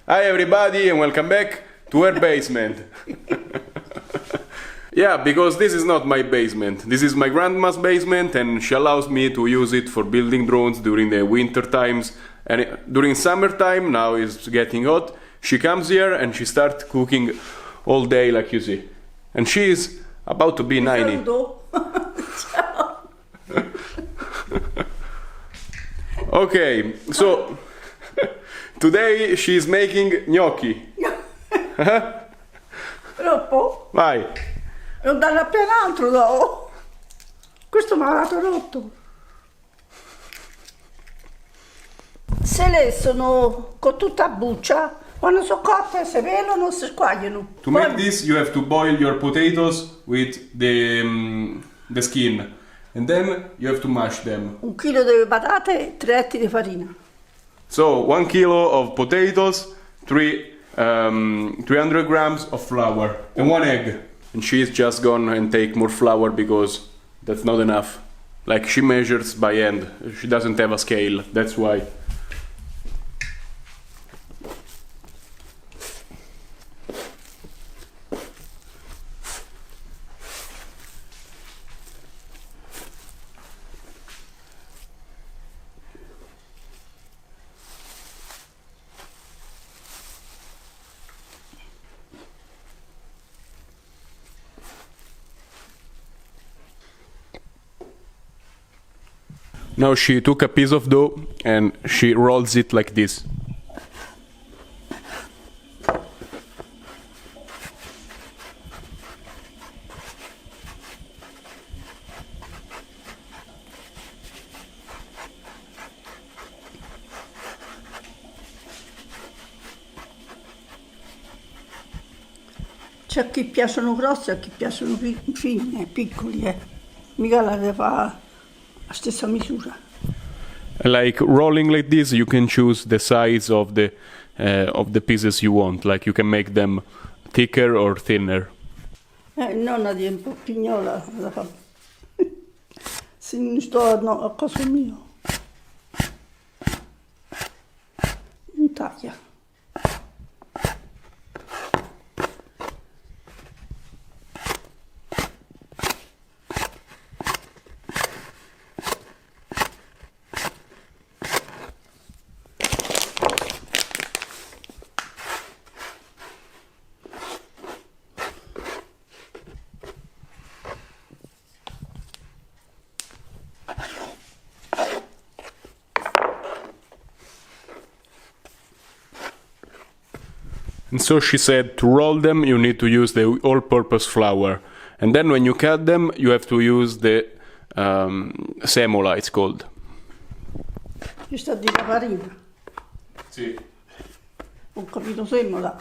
Hi everybody and welcome back to her basement. Yeah, because this is not my basement. This is my grandma's basement and she allows me to use it for building drones during the winter times. And during summertime, now it's getting hot, she comes here and she starts cooking all day like you see. And she is about to be 90. Okay, so today she's making gnocchi. Troppo? Vai. Non darne appena un altro dopo. Questo mi ha dato rotto. Se le sono con tutta buccia, quando sono cotte si pelano, si squagliano. To make this you have to boil your potatoes with the skin. And then you have to mash them. 1 chilo di patate, 3 etti di farina. So 1 kilo of potatoes, 300 grams of flour, and 1 egg. And she's just gone and take more flour because that's not enough. Like she measures by hand. She doesn't have a scale. That's why. Now she took a piece of dough and she rolls it like this. C'è a chi piacciono grossi e a chi piacciono fini, piccoli, mica la deve fare la stessa misura. Like rolling like this, you can choose the size of the pieces you want. Like you can make them thicker or thinner. Nonna di un po' pignola la fa. Se non sto a caso mio. Non taglia. And so she said to roll them you need to use the all-purpose flour. And then when you cut them you have to use the semola, it's called. Io sto di la farina. Sì. Ho capito semola.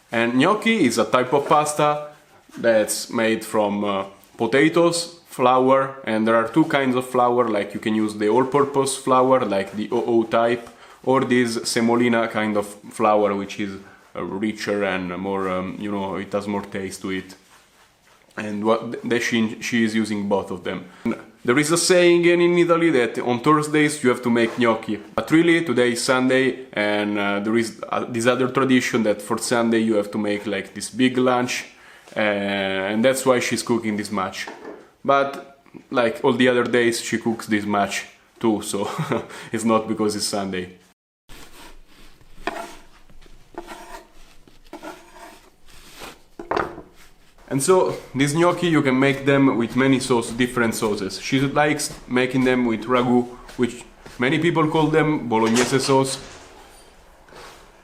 And gnocchi is a type of pasta that's made from potatoes, flour, and there are two kinds of flour, like you can use the all-purpose flour, like the OO type, or this semolina kind of flour, which is richer and more, you know, it has more taste to it. And she is using both of them. There is a saying in Italy that on Thursdays you have to make gnocchi. But really today is Sunday and there is this other tradition that for Sunday you have to make like this big lunch and that's why she's cooking this much. But like all the other days she cooks this much too, so it's not because it's Sunday. And so these gnocchi you can make them with many different sauces. She likes making them with ragù, which many people call them Bolognese sauce.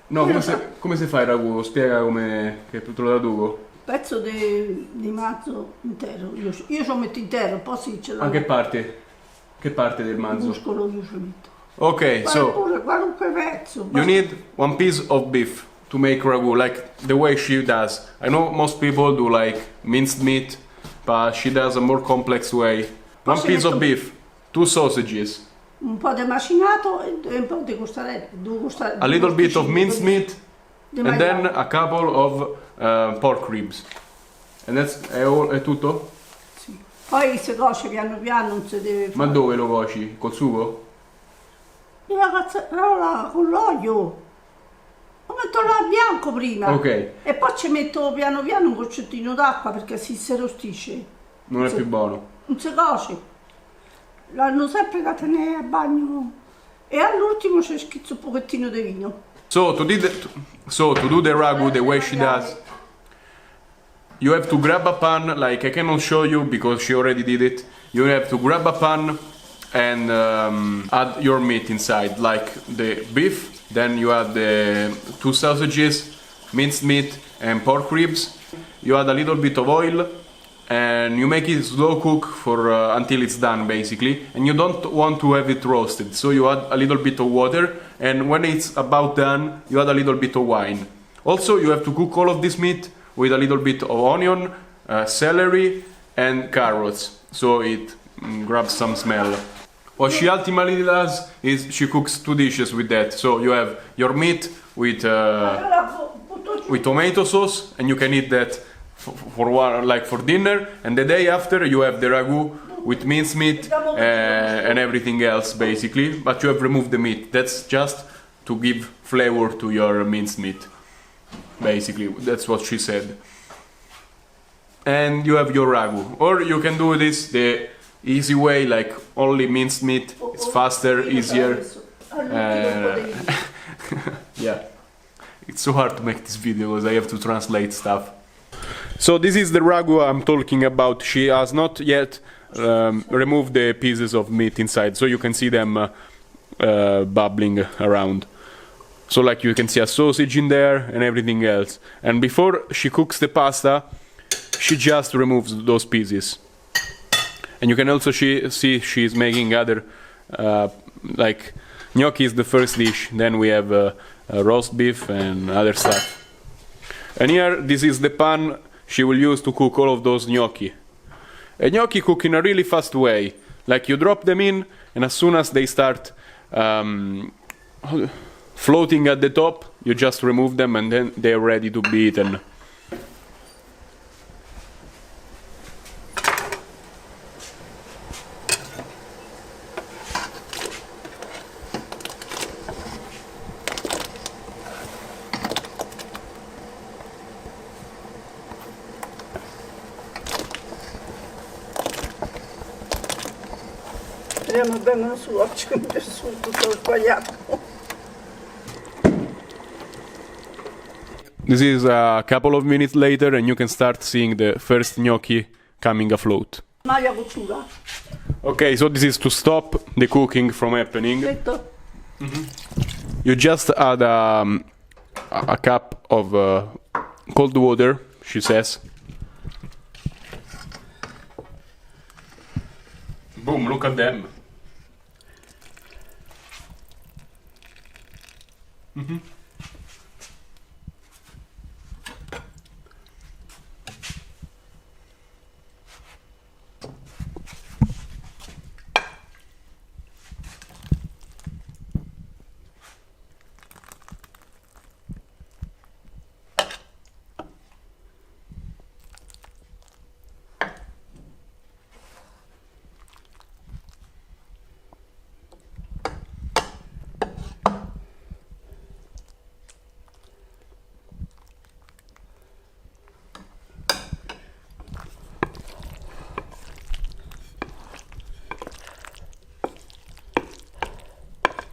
No, come si fa il ragù? Spiega come che te lo traduco. Pezzo di mazzo intero. Io ci metto intero, poi sì ce l'ho. A che parte? Che parte del manzo? Il muscolo io ci metto. Ok, so pure qualunque pezzo. You need 1 piece of beef to make ragù, like the way she does. I know most people do like minced meat, but she does a more complex way. 1 piece of beef, 2 sausages, un po' di macinato e un po' di costarello. a little bit of minced meat, and then a couple of pork ribs. And that's è tutto? Sì. Poi si cuoce piano piano, non si deve fare. Ma dove lo cuoci? Col sugo? La cazzarola con l'olio. Lo metto là bianco prima. Ok. E poi ci metto piano piano un goccettino d'acqua perché si rostisce. Non è più buono. Non si cuoce. L'hanno sempre da tenere a bagno. E all'ultimo ci schizzo un pochettino di vino. So to do the ragu the way she does, you have to grab a pan, like I cannot show you because she already did it. You have to grab a pan and add your meat inside, like the beef, then you add the 2 sausages, minced meat and pork ribs. You add a little bit of oil and you make it slow cook for until it's done basically, and you don't want to have it roasted, so you add a little bit of water, and when it's about done you add a little bit of wine. Also you have to cook all of this meat with a little bit of onion, celery and carrots, so it grabs some smell. What she ultimately does is she cooks 2 dishes with that, so you have your meat with tomato sauce, and you can eat that for dinner, and the day after you have the ragu with minced meat and everything else basically, but you have removed the meat. That's just to give flavor to your minced meat, basically. That's what she said. And you have your ragu, or you can do this the easy way, like only minced meat. It's faster, easier. Yeah, it's so hard to make this video because I have to translate stuff. So this is the ragu I'm talking about. She has not yet removed the pieces of meat inside, so you can see them bubbling around. So like you can see a sausage in there and everything else. And before she cooks the pasta, she just removes those pieces. And you can also see she's making other, like gnocchi is the first dish, then we have roast beef and other stuff. And here, this is the pan she will use to cook all of those gnocchi. A gnocchi cook in a really fast way. Like you drop them in, and as soon as they start floating at the top, you just remove them and then they're ready to be eaten. Speriamo vengano su, oggi su tutto sbagliato. This is a couple of minutes later and you can start seeing the first gnocchi coming afloat. Maglia cottura. Okay, so this is to stop the cooking from happening. You just add a cup of cold water, she says. Boom, look at them.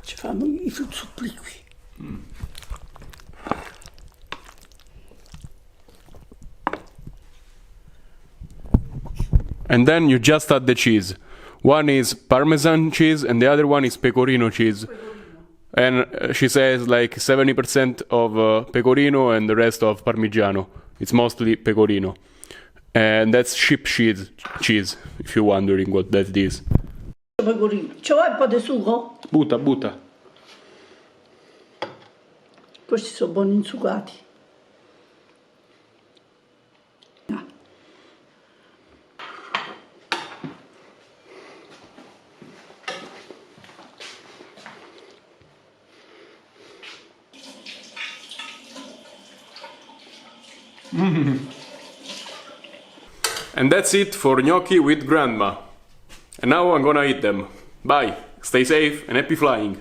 Ci fanno i suppli qui. And then you just add the cheese. One is Parmesan cheese and the other one is pecorino cheese. And she says like 70% of pecorino and the rest of Parmigiano. It's mostly pecorino. And that's sheep cheese, if you're wondering what that is. Pecorino. Ci vuoi un po' di sugo? Butta, butta. Questi sono buoni insucati. And that's it for gnocchi with grandma. And now I'm gonna eat them. Bye, stay safe and happy flying.